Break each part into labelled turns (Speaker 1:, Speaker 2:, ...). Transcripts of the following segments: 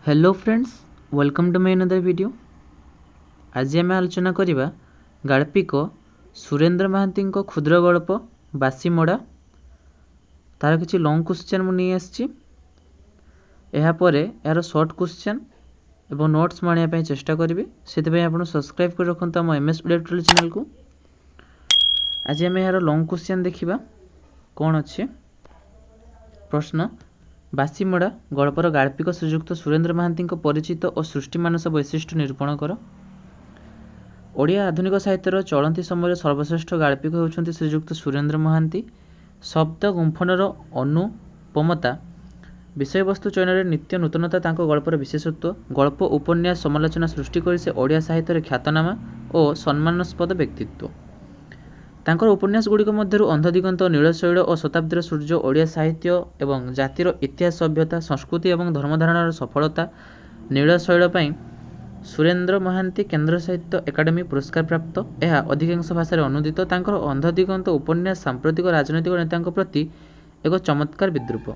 Speaker 1: Hello friends, welcome to my another video. आज आम आलोचना करवा गाल्पिक सुरेंद्र महांती क्षुद्र गल्प बासीमड़ा तार किसी लंग क्वेश्चन मुझे आसी यार शॉर्ट क्वेश्चन एवं नोट्स मानिया चेष्टा करी से आप सब्सक्राइब कर रखते आम एमएस वीडियो ट्यूटोरियल चैनल को। आज आम यार लंग क्वेश्चन देखा कौन अच्छे प्रश्न। बासीमड़ा गल्पर गाल्पिक श्रीजुक्त सुरेंद्र महांती परिचित और सृष्टि मानस वैशिष्ट्य निरूपण कर। ओडिया आधुनिक साहित्यर चलती समय सर्वश्रेष्ठ गाल्पिक होउछन्ति श्रीजुक्त सुरेंद्र महांती। शब्द गुंफनर अनुपमता विषयवस्तु चयन में नित्य नूतनता तांको गल्पर विशेषत्व। गल्प उपन्यास समालोचना सृष्टि कर से ओडिया साहित्य ख्यातनामा और सम्मानास्पद व्यक्तित्व। तांकर उपन्यास गुड़िक मध्यरु अंधदिगंत, नीलशैल और शताब्दीर सूर्य ओडिया साहित्य एवं जातिर इतिहास, सभ्यता, संस्कृति और धर्मधारण सफलता। नीलशैल पई सुरेंद्र महांती केन्द्र साहित्य एकाडेमी पुरस्कार प्राप्त। यह अधिकांश भाषा अनुदित। तांकर अंधदिगंत उपन्यास सांप्रतिक राजनैतिक नेता प्रति एक चमत्कार विद्रूप।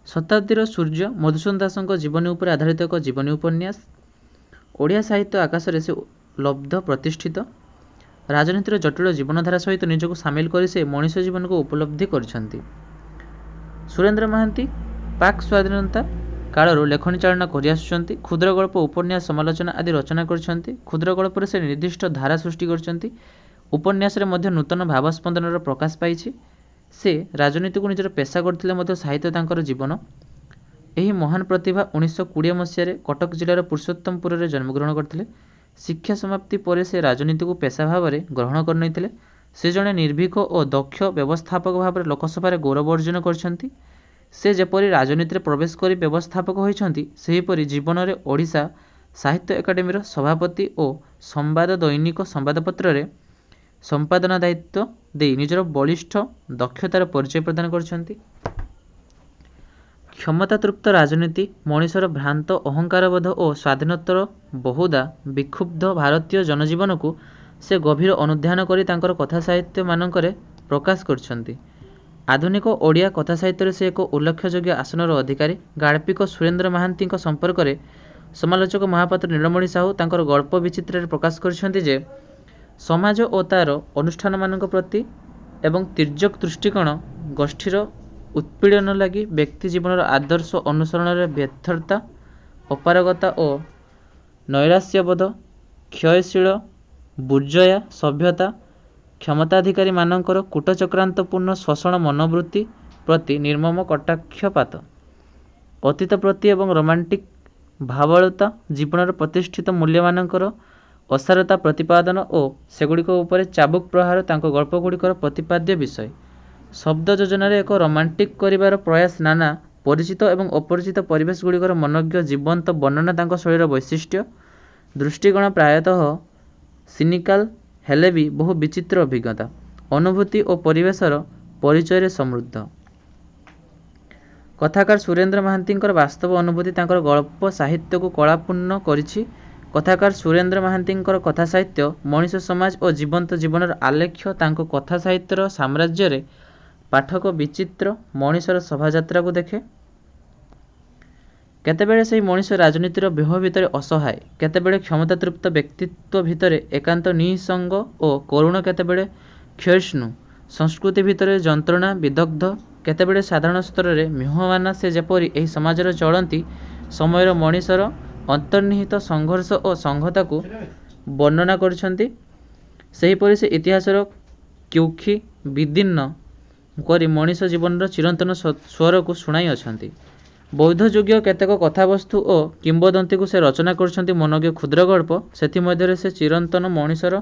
Speaker 1: शताब्दीर सूर्य मधुसूदन दासଙ୍କ जीवनी उपर आधारित एक जीवनी उपन्यास। ओडिया साहित्य आकाशरे से लब्ध प्रतिष्ठित। राजनीतिर जटिल जीवनधारा सहित निजक सामिल कर से मनीष जीवन को उपलब्धि करछन्ति। सुरेंद्र महांती पाक स्वाधीनता कालर लेखनी चालना कर क्षुद्र गल्प, उपन्यास, समालोचना आदि रचना करछन्ति। क्षुद्र गल्पर से निर्दिष्ट धारा सृष्टि करछन्ति। उपन्यास रे मध्य नूतन भावस्पंदनर प्रकाश पाइछि। से राजनीति को निजर पेशा करथिले मध्य साहित्य तांकर जीवन। एही महान प्रतिभा 1920 मसीह कटक जिलार पुरुषोत्तमपुर में जन्मग्रहण करथिले। शिक्षा समाप्ति पर से राजनीति को पेशा भाव में ग्रहण करनैथिले। से जड़े निर्भीक और दक्ष व्यवस्थापक भाव में लोकसभा गौरव अर्जन करछन्ति। से जेपरि राजनीति में प्रवेश कर व्यवस्थापक होइछन्ति सेहीपरि जीवन में ओडिशा साहित्य एकाडेमी सभापति और संवाद दैनिक संवादपत्र रे संपादना दायित्व दे निजर बलिष्ठ दक्षतार परिचय प्रदान करछन्ति। क्षमतातृप्त राजनीति, मनीषर भ्रांत अहंकारबोध और स्वाधीनतार बहुधा विक्षुब्ध भारतीय जनजीवन को से गभीर अनुध्यान करी तांकर कथा साहित्य मानकरे प्रकाश करछन्ति। आधुनिक ओडिया कथा साहित्य से एक उल्लेखयोग्य आसनर अधिकारी। गाल्पिक सुरेंद्र महांती संपर्क में समालोचक महापात्र नीलमणि साहू तांकर गल्प विचित्र प्रकाश करछन्ति जे समाज और तार अनुष्ठान मानक प्रति एवं तिर्यक दृष्टिकोण गोष्ठीर उत्पीड़न लगी व्यक्ति जीवन आदर्श अनुसरण में व्यर्थता, अपारगता और नैराश्यबोध, क्षयशील बुर्जया सभ्यता, क्षमताधिकारी मानकर कूटचक्रांतपूर्ण शोषण मनोवृत्ति प्रति निर्मम कटाक्षपात, अतीत प्रति एवं रोमांटिक भावलता, जीवन प्रतिष्ठित मूल्य मानकर असारता प्रतिपादन और सेगुड़िक उपर चाबुक प्रहार तांको गल्पगुड़िकर प्रतिपाद्य विषय। शब्द योजन एक रोमांटिक करिवार प्रयास, नाना परिचित एवं अपरिचित परिवेश गुड़िकर मनोज्ञ जीवंत वर्णना तांको शैलीर वैशिष्ट्य। दृष्टिकोण प्रायतः सिनिकाल हेले भी बहु विचित्र अभिज्ञता, अनुभूति और परिवेशर परिचय समृद्ध। कथाकार सुरेंद्र महांती वास्तव अनुभूति तांकर गल्प साहित्य को कलापूर्ण करिछि। कथाकार सुरेंद्र महांती कथा साहित्य मनीष समाज और जीवंत जीवनर आलेख्य। तांको कथा साहित्यर साम्राज्य रे पाठक विचित्र मनीषर शोभायात्रा को देखे। केतेबेले से मनीष राजनीतिर व्यूह भितर असहाय, केतेबेले क्षमतातृप्त व्यक्तित्व भितर एकांत निसंग और करुण, केतेबेले क्षयिष्णु संस्कृति भितर जंत्रणा विदग्ध, केतेबेले साधारण स्तर में म्यूहमाना। से जेपरि एही समाजर चलती समयर मनीषर अंतर्निहित संघर्ष और संघता को वर्णना करछन्ति, सेहीपरि से इतिहासर क्युखी विदीर्ण करी मनीष जीवन चिरंतन स्वर को शुणाई अछन्ति। बौद्ध युगीय केतेक कथावस्तु और किंबदंती को से रचना करछन्ति मनोज्ञ क्षुद्र गल्प। सेथिमध्यरे से चिरंतन मनीषर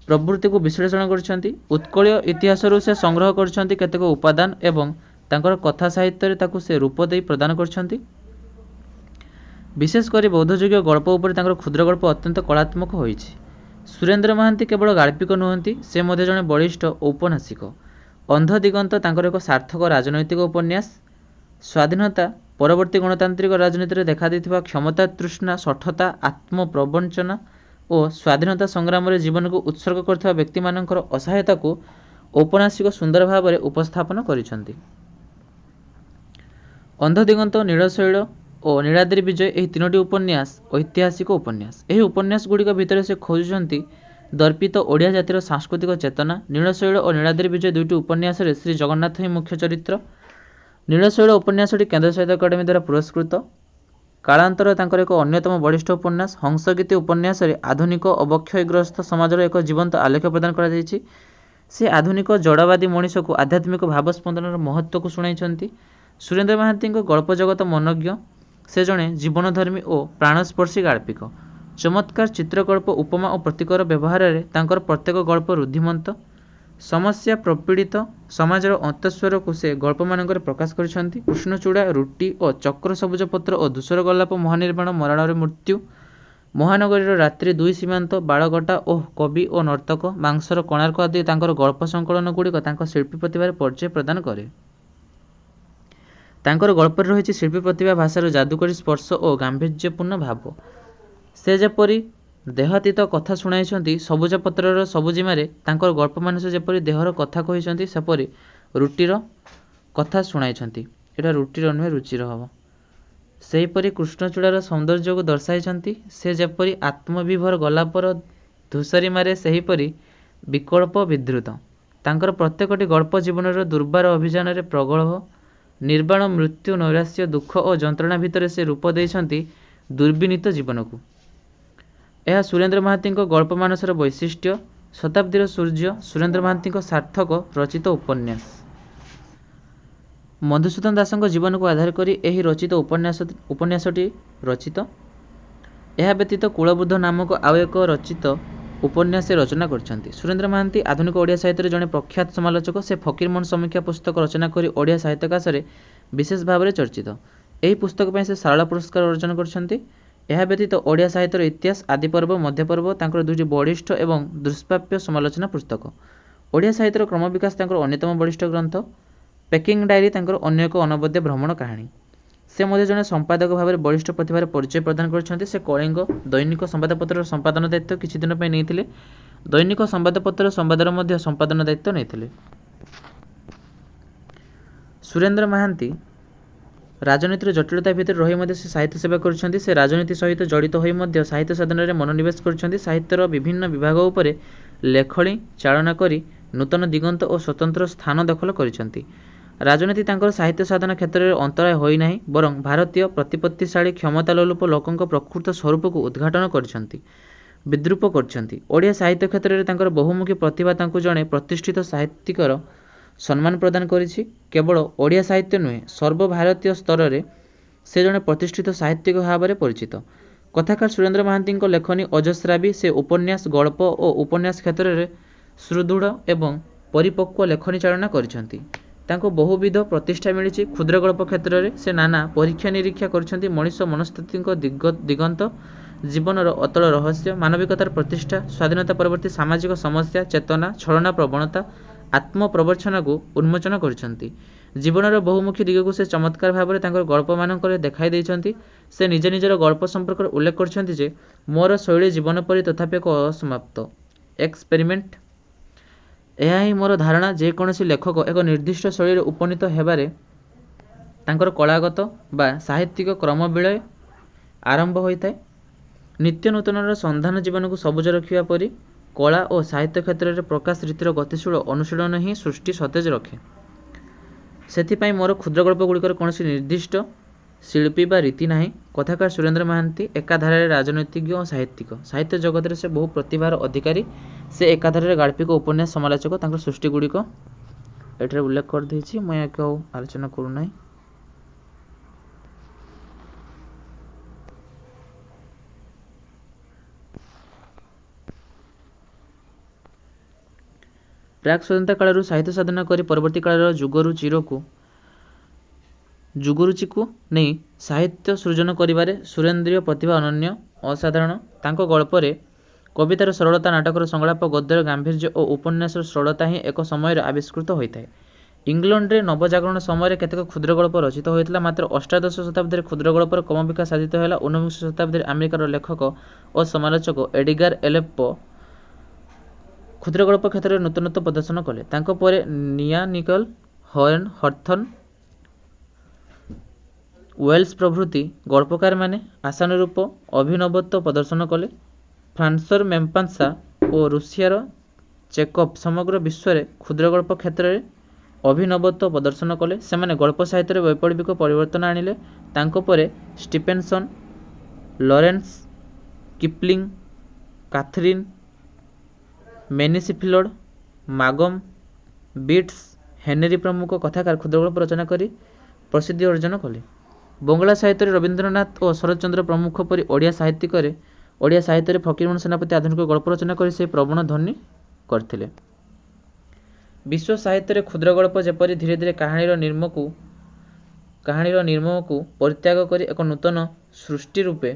Speaker 1: प्रवृत्ति को विश्लेषण करछन्ति। उत्कलीय इतिहासरु से संग्रह करछन्ति केतेक उपादान एवं तांकर कथा साहित्य रे ताकु से रूप देई प्रदान करछन्ति। विशेषकर बौद्धयुगीय गल्प उपर तांकर क्षुद्र गल्प अत्यंत कलात्मक होइछि। सुरेंद्र महांती केवल गाल्पिक नुहंती, से मध्य जणे बलिष्ठ औपन्यासिक। अंधदिगंत तांकर एक सार्थक राजनैतिक उपन्यास। स्वाधीनता परवर्ती गणतांत्रिक राजनीति में देखा देथिबा क्षमता तृष्णा, शठता, आत्मप्रवंचना और स्वाधीनता संग्राम में जीवन को उत्सर्ग करथिबा व्यक्ति मानकर असहायता को औपन्यासिक सुंदर भाव में उपस्थापन करिसंति। अंधदिगंत, नीलशैल ଓ ନୀଳାଦ୍ରି ବିଜୟ ଏହି ତିନୋଟି ଉପନ୍ୟାସ ଐତିହାସିକ ଉପନ୍ୟାସ। ଏହି ଉପନ୍ୟାସଗୁଡ଼ିକ ଭିତରେ ସେ ଖୋଜୁଛନ୍ତି ଦର୍ପିତ ଓଡ଼ିଆ ଜାତିର ସାଂସ୍କୃତିକ ଚେତନା। ନୀଳଶୈଳ ଓ ନୀଳାଦ୍ରି ବିଜୟ ଦୁଇଟି ଉପନ୍ୟାସରେ ଶ୍ରୀ ଜଗନ୍ନାଥ ହିଁ ମୁଖ୍ୟ ଚରିତ୍ର। ନୀଳଶୈଳ ଉପନ୍ୟାସଟି କେନ୍ଦ୍ର ସାହିତ୍ୟ ଏକାଡେମୀ ଦ୍ୱାରା ପୁରସ୍କୃତ। କାଳାନ୍ତର ତାଙ୍କର ଏକ ଅନ୍ୟତମ ବଳିଷ୍ଠ ଉପନ୍ୟାସ। ହଂସଗୀତି ଉପନ୍ୟାସରେ ଆଧୁନିକ ଅବକ୍ଷୟଗ୍ରସ୍ତ ସମାଜର ଏକ ଜୀବନ୍ତ ଆଲେଖ୍ୟ ପ୍ରଦାନ କରାଯାଇଛି। ସେ ଆଧୁନିକ ଜଡ଼ବାଦୀ ମଣିଷକୁ ଆଧ୍ୟାତ୍ମିକ ଭାବସ୍ପନ୍ଦନର ମହତ୍ତ୍ୱକୁ ଶୁଣାଇଛନ୍ତି। ସୁରେନ୍ଦ୍ର ମହାନ୍ତିଙ୍କ ଗଳ୍ପ ଜଗତ ମନୋଜ୍ଞ। ସେ ଜଣେ ଜୀବନଧର୍ମୀ ଓ ପ୍ରାଣସ୍ପର୍ଶୀ ଗାଳ୍ପିକ। ଚମତ୍କାର ଚିତ୍ରକଳ୍ପ, ଉପମା ଓ ପ୍ରତୀକର ବ୍ୟବହାରରେ ତାଙ୍କର ପ୍ରତ୍ୟେକ ଗଳ୍ପ ରୁଦ୍ଧିମନ୍ତ। ସମସ୍ୟା ପ୍ରପୀଡ଼ିତ ସମାଜର ଅନ୍ତଃସ୍ୱରକୁ ସେ ଗଳ୍ପମାନଙ୍କରେ ପ୍ରକାଶ କରିଛନ୍ତି। କୃଷ୍ଣଚୂଡ଼ା, ରୁଟି ଓ ଚକ୍ର ସବୁଜ ପତ୍ର ଓ ଧୂସର ଗୋଲାପ, ମହାନିର୍ବାଣ, ମରଣରେ ମୃତ୍ୟୁ, ମହାନଗରୀର ରାତ୍ରି, ଦୁଇ ସୀମାନ୍ତ, ବାଳଗଟା, ଓଃ କବି ଓ ନର୍ତ୍ତକ, ମାଂସର କୋଣାର୍କ ଆଦି ତାଙ୍କର ଗଳ୍ପ ସଂକଳନଗୁଡ଼ିକ ତାଙ୍କ ଶିଳ୍ପୀ ପ୍ରତିଭାରେ ପରିଚୟ ପ୍ରଦାନ କରେ। ତାଙ୍କର ଗଳ୍ପରେ ରହିଛି ଶିଳ୍ପୀ ପ୍ରତିଭା, ଭାଷାର ଯାଦୁକରୀ ସ୍ପର୍ଶ ଓ ଗାମ୍ଭୀର୍ଯ୍ୟପୂର୍ଣ୍ଣ ଭାବ। ସେ ଯେପରି ଦେହାତୀତ କଥା ଶୁଣାଇଛନ୍ତି ସବୁଜ ପତ୍ରର ସବୁଜିମାରେ, ତାଙ୍କର ଗଳ୍ପମାନେ ସେ ଯେପରି ଦେହର କଥା କହିଛନ୍ତି ସେପରି ରୁଟିର କଥା ଶୁଣାଇଛନ୍ତି। ଏଇଟା ରୁଟିର ନୁହେଁ, ରୁଚିର ହେବ। ସେହିପରି କୃଷ୍ଣଚୂଡ଼ାର ସୌନ୍ଦର୍ଯ୍ୟକୁ ଦର୍ଶାଇଛନ୍ତି। ସେ ଯେପରି ଆତ୍ମବିଭୋର ଗୋଲାପର ଧୂସରିମାରେ ସେହିପରି ବିକଳ୍ପ ବିଧୃତ। ତାଙ୍କର ପ୍ରତ୍ୟେକଟି ଗଳ୍ପ ଜୀବନର ଦୁର୍ବାର ଅଭିଯାନରେ ପ୍ରଗଳ୍ଭ। ନିର୍ବାଣ, ମୃତ୍ୟୁ, ନୈରାଶ୍ୟ, ଦୁଃଖ ଓ ଯନ୍ତ୍ରଣା ଭିତରେ ସେ ରୂପ ଦେଇଛନ୍ତି ଦୁର୍ବିନୀତ ଜୀବନକୁ। ଏହା ସୁରେନ୍ଦ୍ର ମହାନ୍ତିଙ୍କ ଗଳ୍ପମାନସର ବୈଶିଷ୍ଟ୍ୟ। ଶତାବ୍ଦୀର ସୂର୍ଯ୍ୟ ସୁରେନ୍ଦ୍ର ମହାନ୍ତିଙ୍କ ସାର୍ଥକ ରଚିତ ଉପନ୍ୟାସ। ମଧୁସୂଦନ ଦାସଙ୍କ ଜୀବନକୁ ଆଧାର କରି ଏହି ରଚିତ ଉପନ୍ୟାସଟି ରଚିତ। ଏହା ବ୍ୟତୀତ କୁଳବୁଦ୍ଧ ନାମକ ଆଉ ଏକ ରଚିତ ଉପନ୍ୟାସ ସେ ରଚନା କରିଛନ୍ତି। ସୁରେନ୍ଦ୍ର ମହାନ୍ତି ଆଧୁନିକ ଓଡ଼ିଆ ସାହିତ୍ୟର ଜଣେ ପ୍ରଖ୍ୟାତ ସମାଲୋଚକ। ସେ ଫକୀରମୋହନ ସମୀକ୍ଷା ପୁସ୍ତକ ରଚନା କରି ଓଡ଼ିଆ ସାହିତ୍ୟାକାଶରେ ବିଶେଷ ଭାବରେ ଚର୍ଚ୍ଚିତ। ଏହି ପୁସ୍ତକ ପାଇଁ ସେ ସାରଳା ପୁରସ୍କାର ଅର୍ଜନ କରିଛନ୍ତି। ଏହା ବ୍ୟତୀତ ଓଡ଼ିଆ ସାହିତ୍ୟର ଇତିହାସ, ଆଦିପର୍ବ, ମଧ୍ୟପର୍ବ ତାଙ୍କର ଦୁଇଟି ବଳିଷ୍ଠ ଏବଂ ଦୁଷ୍ପ୍ରାପ୍ୟ ସମାଲୋଚନା ପୁସ୍ତକ। ଓଡ଼ିଆ ସାହିତ୍ୟର କ୍ରମବିକାଶ ତାଙ୍କର ଅନ୍ୟତମ ବଳିଷ୍ଠ ଗ୍ରନ୍ଥ। ପେକିଂ ଡାଏରୀ ତାଙ୍କର ଅନ୍ୟ ଏକ ଅନବଦ୍ୟ ଭ୍ରମଣ କାହାଣୀ। ସେ ମଧ୍ୟ ଜଣେ ସମ୍ପାଦକ ଭାବରେ ବଳିଷ୍ଠ ପ୍ରତିଭାର ପରିଚୟ ପ୍ରଦାନ କରିଛନ୍ତି। ସେ କଳିଙ୍ଗ ଦୈନିକ ସମ୍ବାଦପତ୍ରର ସମ୍ପାଦନ ଦାୟିତ୍ୱ କିଛି ଦିନ ପାଇଁ ନେଇଥିଲେ। ଦୈନିକ ସମ୍ବାଦପତ୍ରର ସମ୍ବାଦର ମଧ୍ୟ ସମ୍ପାଦନ ଦାୟିତ୍ୱ ନେଇଥିଲେ। ସୁରେନ୍ଦ୍ର ମହାନ୍ତି ରାଜନୀତିର ଜଟିଳତା ଭିତରେ ରହି ମଧ୍ୟ ସେ ସାହିତ୍ୟ ସେବା କରିଛନ୍ତି। ସେ ରାଜନୀତି ସହିତ ଜଡ଼ିତ ହୋଇ ମଧ୍ୟ ସାହିତ୍ୟ ସାଧନାରେ ମନୋନିବେଶ କରିଛନ୍ତି। ସାହିତ୍ୟର ବିଭିନ୍ନ ବିଭାଗ ଉପରେ ଲେଖଣି ଚାଳନା କରି ନୂତନ ଦିଗନ୍ତ ଓ ସ୍ୱତନ୍ତ୍ର ସ୍ଥାନ ଦଖଲ କରିଛନ୍ତି। ରାଜନୀତି ତାଙ୍କର ସାହିତ୍ୟ ସାଧନା କ୍ଷେତ୍ରରେ ଅନ୍ତରାୟ ହୋଇନାହିଁ, ବରଂ ଭାରତୀୟ ପ୍ରତିପତ୍ତିଶାଳୀ କ୍ଷମତାଲୋଲୁପ ଲୋକଙ୍କ ପ୍ରକୃତ ସ୍ୱରୂପକୁ ଉଦ୍ଘାଟନ କରିଛନ୍ତି, ବିଦ୍ରୂପ କରିଛନ୍ତି। ଓଡ଼ିଆ ସାହିତ୍ୟ କ୍ଷେତ୍ରରେ ତାଙ୍କର ବହୁମୁଖୀ ପ୍ରତିଭା ତାଙ୍କୁ ଜଣେ ପ୍ରତିଷ୍ଠିତ ସାହିତ୍ୟିକର ସମ୍ମାନ ପ୍ରଦାନ କରିଛି। କେବଳ ଓଡ଼ିଆ ସାହିତ୍ୟ ନୁହେଁ, ସର୍ବଭାରତୀୟ ସ୍ତରରେ ସେ ଜଣେ ପ୍ରତିଷ୍ଠିତ ସାହିତ୍ୟିକ ଭାବରେ ପରିଚିତ। କଥାକାର ସୁରେନ୍ଦ୍ର ମହାନ୍ତିଙ୍କ ଲେଖନୀ ଅଜସ୍ରାବୀ। ସେ ଉପନ୍ୟାସ, ଗଳ୍ପ ଓ ଉପନ୍ୟାସ କ୍ଷେତ୍ରରେ ସୁଦୃଢ଼ ଏବଂ ପରିପକ୍ୱ ଲେଖନୀ ଚାଳନା କରିଛନ୍ତି। ତାଙ୍କୁ ବହୁବିଧ ପ୍ରତିଷ୍ଠା ମିଳିଛି। କ୍ଷୁଦ୍ର ଗଳ୍ପ କ୍ଷେତ୍ରରେ ସେ ନାନା ପରୀକ୍ଷା ନିରୀକ୍ଷା କରିଛନ୍ତି। ମଣିଷ ମନସ୍ଥିତିଙ୍କ ଦିଗନ୍ତ, ଜୀବନର ଅତଳ ରହସ୍ୟ, ମାନବିକତାର ପ୍ରତିଷ୍ଠା, ସ୍ୱାଧୀନତା ପରବର୍ତ୍ତୀ ସାମାଜିକ ସମସ୍ୟା, ଚେତନା, ଛଳନା ପ୍ରବଣତା, ଆତ୍ମପ୍ରବଞ୍ଚନାକୁ ଉନ୍ମୋଚନ କରିଛନ୍ତି। ଜୀବନର ବହୁମୁଖୀ ଦିଗକୁ ସେ ଚମତ୍କାର ଭାବରେ ତାଙ୍କର ଗଳ୍ପମାନଙ୍କରେ ଦେଖାଇ ଦେଇଛନ୍ତି। ସେ ନିଜର ଗଳ୍ପ ସମ୍ପର୍କରେ ଉଲ୍ଲେଖ କରିଛନ୍ତି ଯେ, ମୋର ଶୈଳୀ ଜୀବନ ପରି ତଥାପି ଏକ ଅସମାପ୍ତ ଏକ୍ସପେରିମେଣ୍ଟ। ଏହା ହିଁ ମୋର ଧାରଣା, ଯେକୌଣସି ଲେଖକ ଏକ ନିର୍ଦ୍ଦିଷ୍ଟ ଶୈଳୀରେ ଉପନୀତ ହେବାରେ ତାଙ୍କର କଳାଗତ ବା ସାହିତ୍ୟିକ କ୍ରମବିଳୟ ଆରମ୍ଭ ହୋଇଥାଏ। ନିତ୍ୟ ନୂତନର ସନ୍ଧାନ ଜୀବନକୁ ସବୁଜ ରଖିବା ପରି କଳା ଓ ସାହିତ୍ୟ କ୍ଷେତ୍ରରେ ପ୍ରକାଶ ରୀତିର ଗତିଶୀଳ ଅନୁଶୀଳନ ହିଁ ସୃଷ୍ଟି ସତେଜ ରଖେ। ସେଥିପାଇଁ ମୋର କ୍ଷୁଦ୍ରଗଳ୍ପଗୁଡ଼ିକର କୌଣସି ନିର୍ଦ୍ଦିଷ୍ଟ ଶିଳ୍ପୀ ବା ରୀତି ନାହିଁ। କଥାକାର ସୁରେନ୍ଦ୍ର ମହାନ୍ତି ଏକାଧାରରେ ରାଜନୀତିଜ୍ଞ ଓ ସାହିତ୍ୟିକ। ସାହିତ୍ୟ ଜଗତରେ ସେ ବହୁ ପ୍ରତିଭାର ଅଧିକାରୀ। ସେ ଏକାଧାରରେ ଗାଳ୍ପିକ, ଉପନ୍ୟାସ ସମାଲୋଚକ। ତାଙ୍କର ସୃଷ୍ଟିଗୁଡ଼ିକ ଏଠାରେ ଉଲ୍ଲେଖ କରିଦେଇଛି, ମୁଁ ଏହାକୁ ଆଉ ଆଲୋଚନା କରୁନାହିଁ। ପ୍ରାକ୍ ସ୍ୱାଧୀନତା କାଳରୁ ସାହିତ୍ୟ ସାଧନା କରି ପରବର୍ତ୍ତୀ କାଳର ଯୁଗରୁଚିକୁ ନେଇ ସାହିତ୍ୟ ସୃଜନ କରିବାରେ ସୁରେନ୍ଦ୍ରୀୟ ପ୍ରତିଭା ଅନନ୍ୟ, ଅସାଧାରଣ। ତାଙ୍କ ଗଳ୍ପରେ କବିତାର ସରଳତା, ନାଟକର ସଂଳାପ, ଗଦ୍ୟର ଗାମ୍ଭୀର୍ଯ୍ୟ ଓ ଉପନ୍ୟାସର ସରଳତା ହିଁ ଏକ ସମୟରେ ଆବିଷ୍କୃତ ହୋଇଥାଏ। ଇଂଲଣ୍ଡରେ ନବଜାଗରଣ ସମୟରେ କେତେକ କ୍ଷୁଦ୍ରଗଳ୍ପ ରଚିତ ହୋଇଥିଲା, ମାତ୍ର ଅଷ୍ଟାଦଶ ଶତାବ୍ଦୀରେ କ୍ଷୁଦ୍ରଗଳ୍ପର କ୍ରମବିକାଶ ସାଧିତ ହେଲା। ଊନବିଂଶ ଶତାବ୍ଦୀରେ ଆମେରିକାର ଲେଖକ ଓ ସମାଲୋଚକ ଏଡିଗାର ଏଲେନ୍ ପୋ କ୍ଷୁଦ୍ରଗଳ୍ପ କ୍ଷେତ୍ରରେ ନୂତନତ୍ୱ ପ୍ରଦର୍ଶନ କଲେ। ତାଙ୍କ ପରେ ନିଆଁ ନିକୋଲ, ହଥର୍ନ, ୱେଲ୍ସ ପ୍ରଭୃତି ଗଳ୍ପକାରମାନେ ଆଶାନୁରୂପ ଅଭିନବତ୍ୱ ପ୍ରଦର୍ଶନ କଲେ। ଫ୍ରାନ୍ସର ମେମ୍ପାସା ଓ ରୁଷିଆର ଚେକଭ୍ ସମଗ୍ର ବିଶ୍ୱରେ କ୍ଷୁଦ୍ରଗଳ୍ପ କ୍ଷେତ୍ରରେ ଅଭିନବତ୍ୱ ପ୍ରଦର୍ଶନ କଲେ। ସେମାନେ ଗଳ୍ପ ସାହିତ୍ୟରେ ବୈପ୍ଳବିକ ପରିବର୍ତ୍ତନ ଆଣିଲେ। ତାଙ୍କ ପରେ ଷ୍ଟିଫେନସନ୍, ଲରେନ୍ସ କିପଲିଂ, କାଥରିନ୍ ମେନିସିଫିଲ୍ଡ, ମାଗମ୍ ବିଟ୍ସ, ହେନେରୀ ପ୍ରମୁଖ କଥାକାର କ୍ଷୁଦ୍ରଗଳ୍ପ ରଚନା କରି ପ୍ରସିଦ୍ଧି ଅର୍ଜନ କଲେ। ବଙ୍ଗଳା ସାହିତ୍ୟରେ ରବୀନ୍ଦ୍ରନାଥ ଓ ଶରତଚନ୍ଦ୍ର ପ୍ରମୁଖ ପରି ଓଡ଼ିଆ ସାହିତ୍ୟରେ ଫକୀରମୋହନ ସେନାପତି ଆଧୁନିକ ଗଳ୍ପ ରଚନା କରି ସେହି ପ୍ରବଣ ଧ୍ୱନି କରିଥିଲେ। ବିଶ୍ୱ ସାହିତ୍ୟରେ କ୍ଷୁଦ୍ରଗଳ୍ପ ଯେପରି ଧୀରେ ଧୀରେ କାହାଣୀର ନିର୍ମମକୁ ପରିତ୍ୟାଗ କରି ଏକ ନୂତନ ସୃଷ୍ଟି ରୂପେ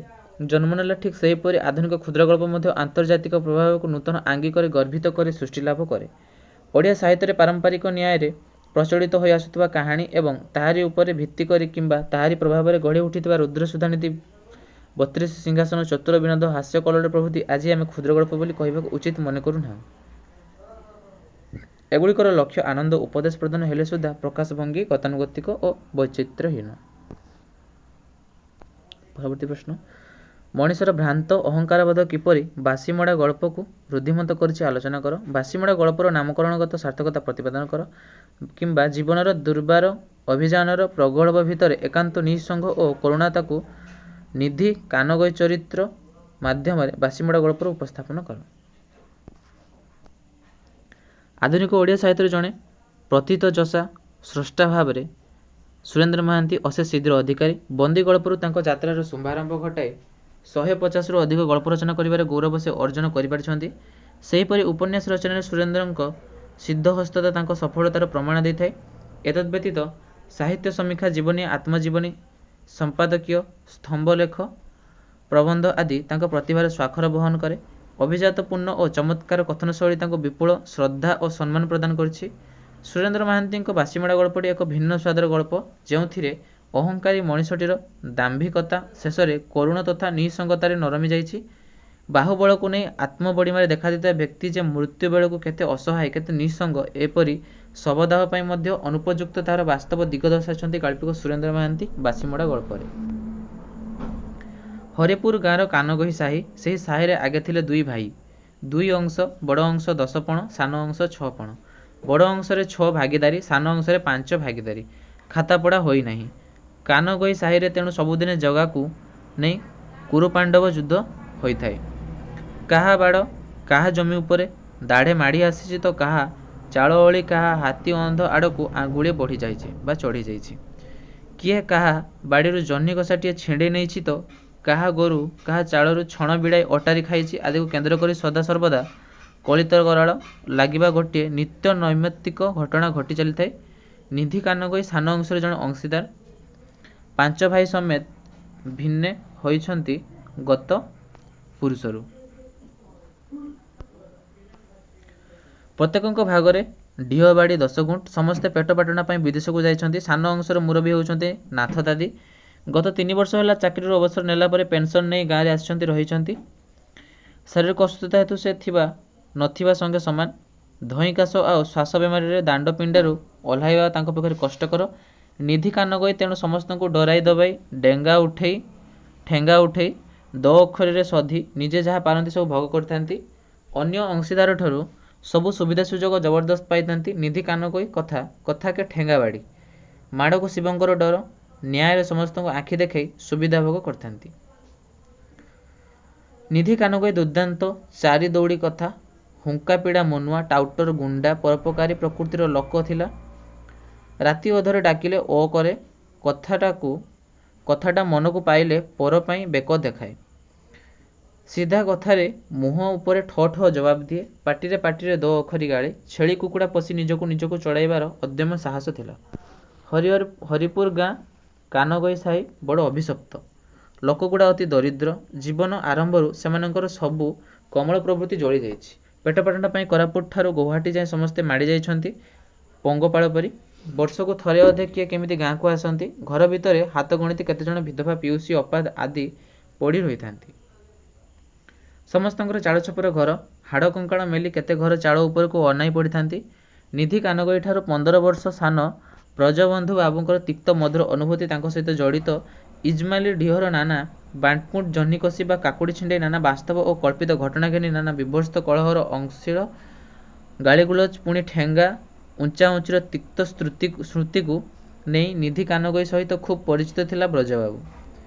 Speaker 1: ଜନ୍ମ ନେଲା, ଠିକ୍ ସେହିପରି ଆଧୁନିକ କ୍ଷୁଦ୍ରଗଳ୍ପ ମଧ୍ୟ ଆନ୍ତର୍ଜାତିକ ପ୍ରଭାବକୁ ନୂତନ ଆଙ୍ଗିକରେ ଗର୍ଭିତ କରି ସୃଷ୍ଟି ଲାଭ କରେ। ଓଡ଼ିଆ ସାହିତ୍ୟରେ ପାରମ୍ପରିକ ନ୍ୟାୟରେ ପ୍ରଚଳିତ ହୋଇ ଆସୁଥିବା କାହାଣୀ ଏବଂ ତାହାରି ଉପରେ ଭିତ୍ତି କରି କିମ୍ବା ତାହାରି ପ୍ରଭାବରେ ଗଢ଼ି ଉଠିଥିବା ରୁଦ୍ର ସୁଧାନୀତି, 32 ସିଂହାସନ, ଚତୁର ବିନୋଦ, ହାସ୍ୟ କଲ୍ଲୋଳ ପ୍ରଭୃତି ଆଜି ଆମେ କ୍ଷୁଦ୍ରଗଳ୍ପ ବୋଲି କହିବାକୁ ଉଚିତ ମନେ କରୁନାହୁଁ। ଏଗୁଡ଼ିକର ଲକ୍ଷ୍ୟ ଆନନ୍ଦ ଓ ଉପଦେଶ ପ୍ରଦାନ ହେଲେ ସୁଦ୍ଧା ପ୍ରକାଶଭଙ୍ଗୀ ଗତାନୁଗତିକ ଓ ବୈଚିତ୍ର୍ୟହୀନ। ପରବର୍ତ୍ତୀ ପ୍ରଶ୍ନ, ମଣିଷର ଭ୍ରାନ୍ତ ଅହଙ୍କାରବୋଧ କିପରି ବାସିମଡ଼ା ଗଳ୍ପକୁ ରୁଦ୍ଧିମନ୍ତ କରିଛି ଆଲୋଚନା କର। ବାସିମଡ଼ା ଗଳ୍ପର ନାମକରଣଗତ ସାର୍ଥକତା ପ୍ରତିପାଦନ କର, କିମ୍ବା ଜୀବନର ଦୁର୍ବାର ଅଭିଯାନର ପ୍ରଗଳ୍ଭ ଭିତରେ ଏକାନ୍ତ ନିଃସଙ୍ଗ ଓ କରୁଣାତାକୁ ନିଧି କାନଗୋଇ ଚରିତ୍ର ମାଧ୍ୟମରେ ବାସିମଡ଼ା ଗଳ୍ପର ଉପସ୍ଥାପନ କର। ଆଧୁନିକ ଓଡ଼ିଆ ସାହିତ୍ୟରେ ଜଣେ ପ୍ରଥିତଯଶା ସ୍ରଷ୍ଟା ଭାବରେ ସୁରେନ୍ଦ୍ର ମହାନ୍ତି ଅଶେଷ ସିଦ୍ଧିର ଅଧିକାରୀ। ବନ୍ଦୀ ଗଳ୍ପରୁ ତାଙ୍କ ଯାତ୍ରାର ଶୁଭାରମ୍ଭ ଘଟାଇ 150ରୁ ଅଧିକ ଗଳ୍ପ ରଚନା କରିବାରେ ଗୌରବ ସେ ଅର୍ଜନ କରିପାରିଛନ୍ତି। ସେହିପରି ଉପନ୍ୟାସ ରଚନାରେ ସୁରେନ୍ଦ୍ରଙ୍କ ସିଦ୍ଧହସ୍ତତା ତାଙ୍କ ସଫଳତାର ପ୍ରମାଣ ଦେଇଥାଏ। ଏତଦ୍‌ବ୍ୟତୀତ ସାହିତ୍ୟ ସମୀକ୍ଷା, ଜୀବନୀ, ଆତ୍ମଜୀବନୀ, ସମ୍ପାଦକୀୟ, ସ୍ତମ୍ଭଲେଖ, ପ୍ରବନ୍ଧ ଆଦି ତାଙ୍କ ପ୍ରତିଭାର ସ୍ୱାକ୍ଷର ବହନ କରେ। ଅଭିଜାତପୂର୍ଣ୍ଣ ଓ ଚମତ୍କାର କଥନଶୈଳୀ ତାଙ୍କୁ ବିପୁଳ ଶ୍ରଦ୍ଧା ଓ ସମ୍ମାନ ପ୍ରଦାନ କରିଛି। ସୁରେନ୍ଦ୍ର ମହାନ୍ତିଙ୍କ ବାସିମଡ଼ା ଗଳ୍ପଟି ଏକ ଭିନ୍ନ ସ୍ୱାଦର ଗଳ୍ପ, ଯେଉଁଥିରେ ଅହଙ୍କାରୀ ମଣିଷଟିର ଦାମ୍ଭିକତା ଶେଷରେ କରୁଣ ତଥା ନିଃସଙ୍ଗତାରେ ନରମି ଯାଇଛି। ବାହୁବଳକୁ ନେଇ ଆତ୍ମବଡ଼ିମାରେ ଦେଖାଦେଇଥିବା ବ୍ୟକ୍ତି ଯେ ମୃତ୍ୟୁ ବେଳକୁ କେତେ ଅସହାୟ, କେତେ ନିଃସଙ୍ଗ, ଏପରି ଶବଦାହ ପାଇଁ ମଧ୍ୟ ଅନୁପଯୁକ୍ତ, ତାହାର ବାସ୍ତବ ଦିଗ ଦର୍ଶାଇଛନ୍ତି ଗାଳ୍ପିକ ସୁରେନ୍ଦ୍ର ମହାନ୍ତି ବାସିମଡ଼ା ଗଳ୍ପରେ। ହରିପୁର ଗାଁର କାନଗୋହି ସାହି। ସେହି ସାହିରେ ଆଗେ ଥିଲେ ଦୁଇ ଭାଇ, ଦୁଇ ଅଂଶ, ବଡ଼ ଅଂଶ 10 ପଣ, ସାନ ଅଂଶ 6 ପଣ। ବଡ଼ ଅଂଶରେ 6 ଭାଗୀଦାରୀ, ସାନ ଅଂଶରେ 5 ଭାଗୀଦାରୀ। ଖାତାପଡ଼ା ହୋଇନାହିଁ। କାନଗୋହି ସାହିରେ ତେଣୁ ସବୁଦିନେ ଜଗାକୁ ନେଇ କୁରୁପାଣ୍ଡବ ଯୁଦ୍ଧ ହୋଇଥାଏ। କାହା ବାଡ଼ କାହା ଜମି ଉପରେ ଦାଢ଼େ ମାଡ଼ି ଆସିଛି ତ କାହା ଚାଳ ଓଳି କାହା ହାତୀ ଅନ୍ଧ ଆଡ଼କୁ ଗୁଳି ବଢ଼ିଯାଇଛି ବା ଚଢ଼ିଯାଇଛି। କିଏ କାହା ବାଡ଼ିରୁ ଜହ୍ନି କଷାଟିଏ ଛିଣ୍ଡେଇ ନେଇଛି ତ କାହା ଗୋରୁ କାହା ଚାଳରୁ ଛଣ ବିଡ଼ାଇ ଅଟାରି ଖାଇଛି ଆଦିକୁ କେନ୍ଦ୍ର କରି ସଦାସର୍ବଦା କଳିତକରାଳ ଲାଗିବା ଗୋଟିଏ ନିତ୍ୟ ନୈମିତ୍ତିକ ଘଟଣା ଘଟି ଚାଲିଥାଏ। ନିଧି କାନଗୋହି ସାନ ଅଂଶରେ ଜଣେ ଅଂଶୀଦାର। 5 ଭାଇ ସମେତ ଭିନ୍ନେ ହୋଇଛନ୍ତି ଗତ ପୁରୁଷରୁ। ପ୍ରତ୍ୟେକଙ୍କ ଭାଗରେ ଢିଅ ବାଡ଼ି 10 ଗୁଣ୍ଠ। ସମସ୍ତେ ପେଟପାଟଣା ପାଇଁ ବିଦେଶକୁ ଯାଇଛନ୍ତି। ସାନ ଅଂଶର ମୁରବୀ ହେଉଛନ୍ତି ନାଥ ଦାଦି। ଗତ 3 ବର୍ଷ ହେଲା ଚାକିରିରୁ ଅବସର ନେଲା ପରେ ପେନ୍ସନ୍ ନେଇ ଗାଁରେ ଆସିଛନ୍ତି, ରହିଛନ୍ତି। ଶାରୀରିକ ଅସୁସ୍ଥତା ହେତୁ ସେ ନଥିବା ସଙ୍ଗେ ସମାନ। ଧଇଁ କାଶ ଆଉ ଶ୍ୱାସ ବେମାରୀରେ ଦାଣ୍ଡ ପିଣ୍ଡାରୁ ଓହ୍ଲାଇବା ତାଙ୍କ ପକ୍ଷରେ କଷ୍ଟକର। ନିଧି କାନଗୋହି ତେଣୁ ସମସ୍ତଙ୍କୁ ଡରାଇ ଦବାଇ ଠେଙ୍ଗା ଉଠେଇ ଦୋଅକ୍ଷରରେ ସଧି ନିଜେ ଯାହା ପାରନ୍ତି ସବୁ ଭୋଗ କରିଥାନ୍ତି। ଅନ୍ୟ ଅଂଶୀଦାରଠାରୁ ସବୁ ସୁବିଧା ସୁଯୋଗ ଜବରଦସ୍ତ ପାଇଥାନ୍ତି। ନିଧି କାନଗୋହି କଥାକେ ଠେଙ୍ଗାବାଡ଼ି। ମାଡ଼କୁ ଶିବଙ୍କର ଡର। ନ୍ୟାୟରେ ସମସ୍ତଙ୍କୁ ଆଖି ଦେଖାଇ ସୁବିଧା ଭୋଗ କରିଥାନ୍ତି। ନିଧି କାନଗୋହି ଦୁର୍ଦ୍ଦାନ୍ତ ଚାରି ଦୌଡ଼ି କଥା, ହୁଙ୍କାପିଡ଼ା ମନୁଆ, ଟାଉଟର, ଗୁଣ୍ଡା, ପରୋପକାରୀ ପ୍ରକୃତିର ଲୋକ ଥିଲା। ରାତି ଅଧରେ ଡାକିଲେ ଓ କରେ। କଥାଟା ମନକୁ ପାଇଲେ ପର ପାଇଁ ବେକ ଦେଖାଏ। ସିଧା କଥାରେ ମୁହଁ ଉପରେ ଠୋ ଠୋ ଜବାବ ଦିଏ। ପାଟିରେ ଦୋ ଅକ୍ଷରୀ ଗାଳେ। ଛେଳି କୁକୁଡ଼ା ପୋଷି ନିଜକୁ ଚଳାଇବାର ଅଦମ୍ୟ ସାହସ ଥିଲା। ହରିପୁର ଗାଁ କାନଗୋହି ସାହି ବଡ଼ ଅଭିଶପ୍ତ। ଲୋକଗୁଡ଼ା ଅତି ଦରିଦ୍ର। ଜୀବନ ଆରମ୍ଭରୁ ସେମାନଙ୍କର ସବୁ କମଳ ପ୍ରବୃତ୍ତି ଜଳି ଯାଇଛି। ପେଟପାଟଣା ପାଇଁ କୋରାପୁଟଠାରୁ ଗୌହାଟୀ ଯାଏ ସମସ୍ତେ ମାଡ଼ି ଯାଇଛନ୍ତି ପଙ୍ଗପାଳ ପରି। ବର୍ଷକୁ ଥରେ ଅଧେ କିଏ କେମିତି ଗାଁକୁ ଆସନ୍ତି। ଘର ଭିତରେ ହାତଗଣିତି କେତେଜଣ ବିଧବା, ପିଉସୀ, ଅପା ଆଦି ପଡ଼ି ରହିଥାନ୍ତି। ସମସ୍ତଙ୍କର ଚାଳଛପର ଘର। ହାଡ଼ କଙ୍କାଳ ମେଲି କେତେ ଘର ଚାଳ ଉପରକୁ ଅନାଇ ପଡ଼ିଥାନ୍ତି। ନିଧି କାନଗୋହିଠାରୁ 15 ବର୍ଷ ସାନ ବ୍ରଜବନ୍ଧୁ ବାବୁଙ୍କର ତିକ୍ତ ମଧୁର ଅନୁଭୂତି ତାଙ୍କ ସହିତ ଜଡ଼ିତ ଇଜମାଲି ଢିଅର ନାନା ବାଣ୍ଟକୁଣ୍ଟ ଜହ୍ନିକଷି ବା କାକୁଡ଼ି ଛିଣ୍ଡାଇ ନାନା ବାସ୍ତବ ଓ କଳ୍ପିତ ଘଟଣା ଘେନି ନାନା ବିଭତ୍ସ କଳହର ଅଶ୍ଳୀଳ ଗାଳିଗୁଲଜ ପୁଣି ଠେଙ୍ଗା ଉଞ୍ଚାଉଞ୍ଚିର ତିକ୍ତ ସ୍ମୃତିକୁ ନେଇ ନିଧି କାନଗୋଇ ସହିତ ଖୁବ୍ ପରିଚିତ ଥିଲା ବ୍ରଜବାବୁ।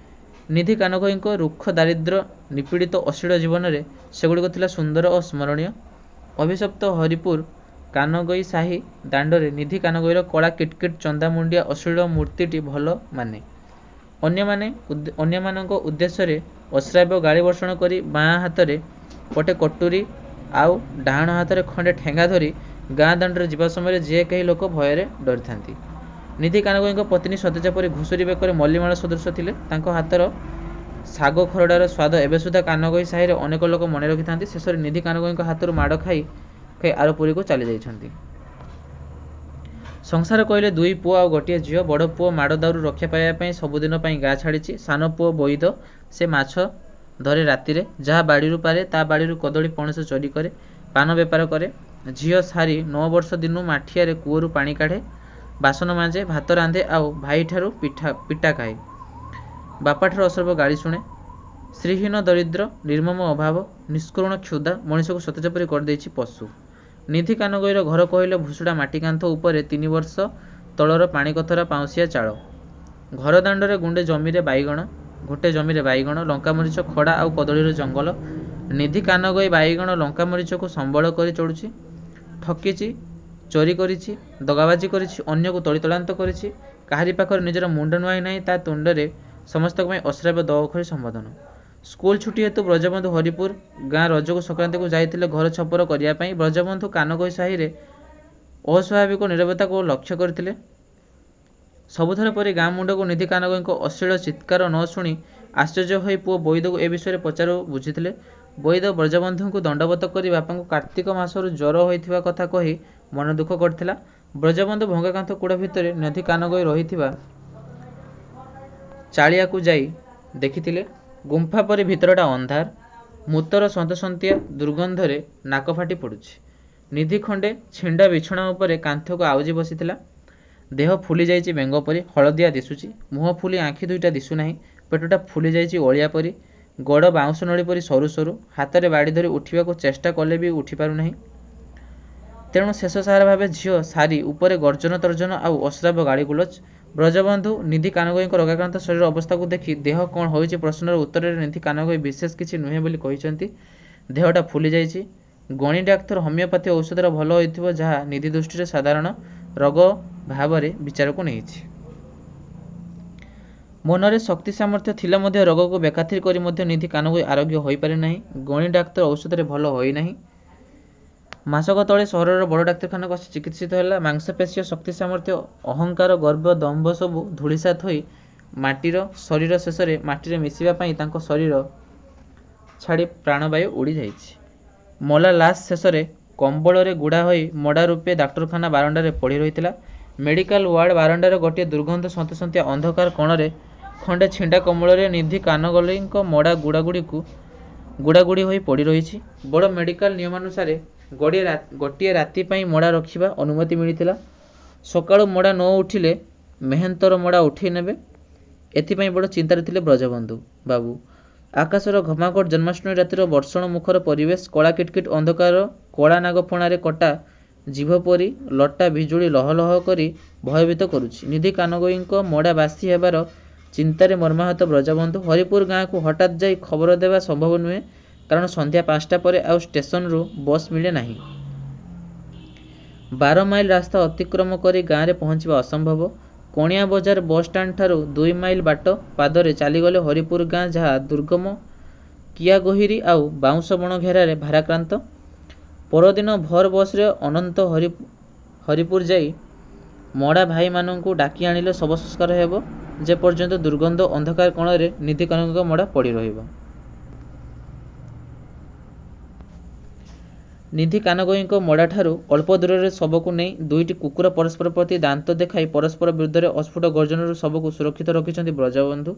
Speaker 1: ନିଧି କାନଗୋଇଙ୍କ ରୁକ୍ଷ ଦାରିଦ୍ର୍ୟ ନିପୀଡ଼ିତ ଅଶ୍ଳୀଳ ଜୀବନରେ ସେଗୁଡ଼ିକ ଥିଲା ସୁନ୍ଦର ଓ ସ୍ମରଣୀୟ। ଅଭିଶପ୍ତ ହରିପୁର କାନଗୋଇ ସାହି ଦାଣ୍ଡରେ ନିଧି କାନଗୋଇର କଳା କିଟକିଟ ଚନ୍ଦାମୁଣ୍ଡିଆ ଅଶ୍ଳୀଳ ମୂର୍ତ୍ତିଟି ଭଲ ମାନେ। ଅନ୍ୟମାନଙ୍କ ଉଦ୍ଦେଶ୍ୟରେ ଅଶ୍ରାବ୍ୟ ଗାଳି ବର୍ଷଣ କରି ବାଁ ହାତରେ ପଟେ କଟୁରୀ ଆଉ ଡାହାଣ ହାତରେ ଖଣ୍ଡେ ଠେଙ୍ଗା ଧରି ଗାଁ ଦାଣ୍ଡରେ ଯିବା ସମୟରେ ଯେ କେହି ଲୋକ ଭୟରେ ଡରିଥାନ୍ତି। ନିଧି କାନଗୋଇଙ୍କ ପତ୍ନୀ ସତେଜା ପରି ଘୁଷୁରୀ ବେକରେ ମଲ୍ଲିମାଳ ସଦୃଶ ଥିଲେ। ତାଙ୍କ ହାତର ଶାଗ ଖରଡ଼ାର ସ୍ୱାଦ ଏବେ ସୁଦ୍ଧା କାନଗୋଇ ସାହିରେ ଅନେକ ଲୋକ ମନେ ରଖିଥାନ୍ତି। ଶେଷରେ ନିଧି କାନଗୋଇଙ୍କ ହାତରୁ ମାଡ଼ ଖାଇ ଆରପୁରୀକୁ ଚାଲି ଯାଇଛନ୍ତି। ସଂସାର କହିଲେ ଦୁଇ ପୁଅ ଆଉ ଗୋଟିଏ ଝିଅ। ବଡ଼ ପୁଅ ମାଡ଼ ଦାଉରୁ ରକ୍ଷା ପାଇବା ପାଇଁ ସବୁଦିନ ପାଇଁ ଗାଁ ଛାଡ଼ିଛି। ସାନ ପୁଅ ବଇଦ, ସେ ମାଛ ଧରେ ରାତିରେ, ଯାହା ବାଡ଼ିରୁ ପାରେ ତା ବାଡ଼ିରୁ କଦଳୀ ପଣସ ଚୋରି କରେ, ପାନ ବେପାର କରେ। ଝିଅ ସାରି 9 ବର୍ଷ ଦିନୁ ମାଠିଆରେ କୂଅରୁ ପାଣି କାଢ଼େ, ବାସନ ମାଜେ, ଭାତ ରାନ୍ଧେ ଆଉ ଭାଇଠାରୁ ପିଟା ଖାଏ। ବାପାଠାରୁ ଅସରବ ଗାଳି ଶୁଣେ। ଶ୍ରୀହୀନ ଦରିଦ୍ର, ନିର୍ମମ ଅଭାବ, ନିଷ୍କରୁଣ କ୍ଷୁଧା ମଣିଷକୁ ସତେଜ ପରି କରିଦେଇଛି ପଶୁ। ନିଧି କାନଗୋଇର ଘର କହିଲେ ଭୁଷୁଡ଼ା ମାଟି କାନ୍ଥ ଉପରେ 3 ବର୍ଷ ତଳର ପାଣିକତରା ପାଉଁଶିଆ ଚାଳ। ଘର ଦାଣ୍ଡରେ ଗୋଟେ ଜମିରେ ବାଇଗଣ, ଲଙ୍କାମରିଚ, ଖଡ଼ା ଆଉ କଦଳୀର ଜଙ୍ଗଲ। ନିଧି କାନଗୋଇ ବାଇଗଣ ଲଙ୍କାମରିଚକୁ ସମ୍ବଳ କରି ଚଳୁଛି। ଠକିଛି, ଚୋରି କରିଛି, ଦଗାବାଜି କରିଛି, ଅନ୍ୟକୁ ତଳିତଳାନ୍ତ କରିଛି। କାହାରି ପାଖରେ ନିଜର ମୁଣ୍ଡ ନୁଆଇ ନାହିଁ। ତା ତୁଣ୍ଡରେ ସମସ୍ତଙ୍କ ପାଇଁ ଅଶ୍ରାବ୍ୟ ଦଅଖଳି ସମ୍ବୋଧନ। ସ୍କୁଲ ଛୁଟି ହେତୁ ବ୍ରଜବନ୍ଧୁ ହରିପୁର ଗାଁ ରଜକୁ ସଂକ୍ରାନ୍ତିକୁ ଯାଇଥିଲେ ଘର ଛପର କରିବା ପାଇଁ। ବ୍ରଜବନ୍ଧୁ କାନଗୋଇ ସାହିରେ ଅସ୍ୱାଭାବିକ ନୀରବତାକୁ ଲକ୍ଷ୍ୟ କରିଥିଲେ। ସବୁଥର ପରି ଗାଁ ମୁଣ୍ଡକୁ ନିଧି କାନଗୋଇଙ୍କ ଅଶ୍ଳୀଳ ଚିତ୍କାର ନ ଶୁଣି ଆଶ୍ଚର୍ଯ୍ୟ ହୋଇ ପୁଅ ବଇଦକୁ ଏ ବିଷୟରେ ପଚାରୁ ବୁଝିଥିଲେ। ବଇଦ ବ୍ରଜବନ୍ଧୁଙ୍କୁ ଦଣ୍ଡବତ କରି ବାପାଙ୍କୁ କାର୍ତ୍ତିକ ମାସରୁ ଜ୍ୱର ହୋଇଥିବା କଥା କହି ମନ ଦୁଃଖ କରିଥିଲା। ବ୍ରଜବନ୍ଧୁ ଭଙ୍ଗାକାନ୍ଥ କୁଡ଼ା ଭିତରେ ନିଧି କାନଗୋଇ ରହିଥିବା ଚାଳିଆକୁ ଯାଇ ଦେଖିଥିଲେ। ଗୁମ୍ଫା ପରି ଭିତରଟା ଅନ୍ଧାର। ମୂତର ସନ୍ତସନ୍ତିଆ ଦୁର୍ଗନ୍ଧରେ ନାକ ଫାଟି ପଡ଼ୁଛି। ନିଧି ଖଣ୍ଡେ ଛିଣ୍ଡା ବିଛଣା ଉପରେ କାନ୍ଥକୁ ଆଉଜି ବସିଥିଲା। ଦେହ ଫୁଲି ଯାଇଛି ବେଙ୍ଗ ପରି, ହଳଦିଆ ଦିଶୁଛି। ମୁହଁ ଫୁଲି ଆଖି ଦୁଇଟା ଦିଶୁନାହିଁ। ପେଟଟା ଫୁଲି ଯାଇଛି ଅଳିଆ ପରି। ଗୋଡ଼ ବାଉଁଶ ନଳି ପରି ସରୁ ସରୁ। ହାତରେ ବାଡ଼ି ଧରି ଉଠିବାକୁ ଚେଷ୍ଟା କଲେ ବି ଉଠି ପାରୁନାହିଁ। ତେଣୁ ଶେଷ ସାହାରା ଭାବେ ଝିଅ ସାରି ଉପରେ ଗର୍ଜନ ତର୍ଜନ ଆଉ ଅଶ୍ରାବ୍ୟ ଗାଳିଗୁଲଜ। ବ୍ରଜବନ୍ଧୁ ନିଧି କାନଗୋଇଙ୍କ ରୋଗାକ୍ରାନ୍ତ ଶରୀର ଅବସ୍ଥାକୁ ଦେଖି ଦେହ କ'ଣ ହୋଇଛି ପ୍ରଶ୍ନର ଉତ୍ତରରେ ନିଧି କାନଗୋଇ ବିଶେଷ କିଛି ନୁହେଁ ବୋଲି କହିଛନ୍ତି। ଦେହଟା ଫୁଲି ଯାଇଛି। ଗଣି ଡାକ୍ତର ହୋମିଓପାଥି ଔଷଧରେ ଭଲ ହୋଇଥିବ, ଯାହା ନିଧି ଦୃଷ୍ଟିରେ ସାଧାରଣ ରୋଗ ଭାବରେ ବିଚାରକୁ ନେଇଛି। ମନରେ ଶକ୍ତି ସାମର୍ଥ୍ୟ ଥିଲେ ମଧ୍ୟ ରୋଗକୁ ବେଖାତିର କରି ମଧ୍ୟ ନିଧି କାନଗୋଇ ଆରୋଗ୍ୟ ହୋଇପାରେ ନାହିଁ। ଗଣି ଡାକ୍ତର ଔଷଧରେ ଭଲ ହୋଇନାହିଁ। ମାସକ ତଳେ ସହରର ବଡ଼ ଡାକ୍ତରଖାନାକୁ ଆସି ଚିକିତ୍ସିତ ହେଲା। ମାଂସପେଶୀ, ଶକ୍ତି ସାମର୍ଥ୍ୟ, ଅହଙ୍କାର, ଗର୍ବ, ଦମ୍ଭ ସବୁ ଧୂଳିସାତ୍ ହୋଇ ଶରୀର ଶେଷରେ ମାଟିରେ ମିଶିବା ପାଇଁ ତାଙ୍କ ଶରୀର ଛାଡ଼ି ପ୍ରାଣବାୟୁ ଉଡ଼ି ଯାଇଛି। ମଲା ଲାଶ ଶେଷରେ କମ୍ବଳରେ ଗୁଡ଼ା ହୋଇ ମଡ଼ା ରୂପେ ଡାକ୍ତରଖାନା ବାରଣ୍ଡାରେ ପଡ଼ି ରହିଥିଲା। ମେଡ଼ିକାଲ ୱାର୍ଡ ବାରଣ୍ଡାର ଗୋଟିଏ ଦୁର୍ଗନ୍ଧ ସନ୍ତସନ୍ତିଆ ଅନ୍ଧକାର କୋଣରେ ଖଣ୍ଡେ ଛିଣ୍ଡା କମ୍ବଳରେ ନିଧି କାନଗୋଇଙ୍କ ମଡ଼ା ଗୁଡ଼ାଗୁଡ଼ି ହୋଇ ପଡ଼ି ରହିଛି। ବଡ଼ ମେଡ଼ିକାଲ ନିୟମାନୁସାରେ ଗୋଟିଏ ରାତି ପାଇଁ ମଡ଼ା ରଖିବା ଅନୁମତି ମିଳିଥିଲା। ସକାଳୁ ମଡ଼ା ନ ଉଠିଲେ ମେହେନ୍ତର ମଡ଼ା ଉଠାଇ ନେବେ। ଏଥିପାଇଁ ବଡ଼ ଚିନ୍ତାରେ ଥିଲେ ବ୍ରଜବନ୍ଧୁ ବାବୁ। ଆକାଶର ଘମାଘୋଟ ଜନ୍ମାଷ୍ଟମୀ ରାତିର ବର୍ଷଣ ମୁଖର ପରିବେଶ, କଳା କିଟକିଟ ଅନ୍ଧକାର, କଳା ନାଗଫଣାରେ କଟା ଜିଭ ପରି ଲଟା ବିଜୁଳି ଲହ ଲହ କରି ଭୟଭୀତ କରୁଛି। ନିଧି କାନଗୋଇଙ୍କ ମଡ଼ା ବାସି ହେବାର ଚିନ୍ତାରେ ମର୍ମାହତ ବ୍ରଜବନ୍ଧୁ। ହରିପୁର ଗାଁକୁ ହଠାତ୍ ଯାଇ ଖବର ଦେବା ସମ୍ଭବ ନୁହେଁ, କାରଣ ସନ୍ଧ୍ୟା 5ଟା ପରେ ଆଉ ଷ୍ଟେସନରୁ ବସ୍ ମିଳେ ନାହିଁ। 12 ମାଇଲ ରାସ୍ତା ଅତିକ୍ରମ କରି ଗାଁରେ ପହଞ୍ଚିବା ଅସମ୍ଭବ। କଣିଆ ବଜାର ବସ୍ଷ୍ଟାଣ୍ଡଠାରୁ 2 ମାଇଲ ବାଟ ପାଦରେ ଚାଲିଗଲେ ହରିପୁର ଗାଁ, ଯାହା ଦୁର୍ଗମ, କିଆଗୋହିରୀ ଆଉ ବାଉଁଶ ବଣ ଘେରାରେ ଭାରାକ୍ରାନ୍ତ। ପରଦିନ ଭୋର ବସରେ ଅନନ୍ତ ହରିପୁର ଯାଇ ମଡ଼ା ଭାଇମାନଙ୍କୁ ଡାକି ଆଣିଲେ ଶବ ସଂସ୍କାର ହେବ। ଯେ ପର୍ଯ୍ୟନ୍ତ ଦୁର୍ଗନ୍ଧ ଅନ୍ଧକାର କୋଣରେ ନିଧି କାନଗୋଇଙ୍କ ମଡ଼ା ପଡ଼ି ରହିବ। ନିଧି କାନଗୋଇଙ୍କ ମଡ଼ାଠାରୁ ଅଳ୍ପ ଦୂରରେ ଶବକୁ ନେଇ ଦୁଇଟି କୁକୁର ପରସ୍ପର ପ୍ରତି ଦାନ୍ତ ଦେଖାଇ ପରସ୍ପର ବିରୁଦ୍ଧରେ ଅସ୍ଫୁଟ ଗର୍ଜନରୁ ଶବକୁ ସୁରକ୍ଷିତ ରଖିଛନ୍ତି ବ୍ରଜବନ୍ଧୁ।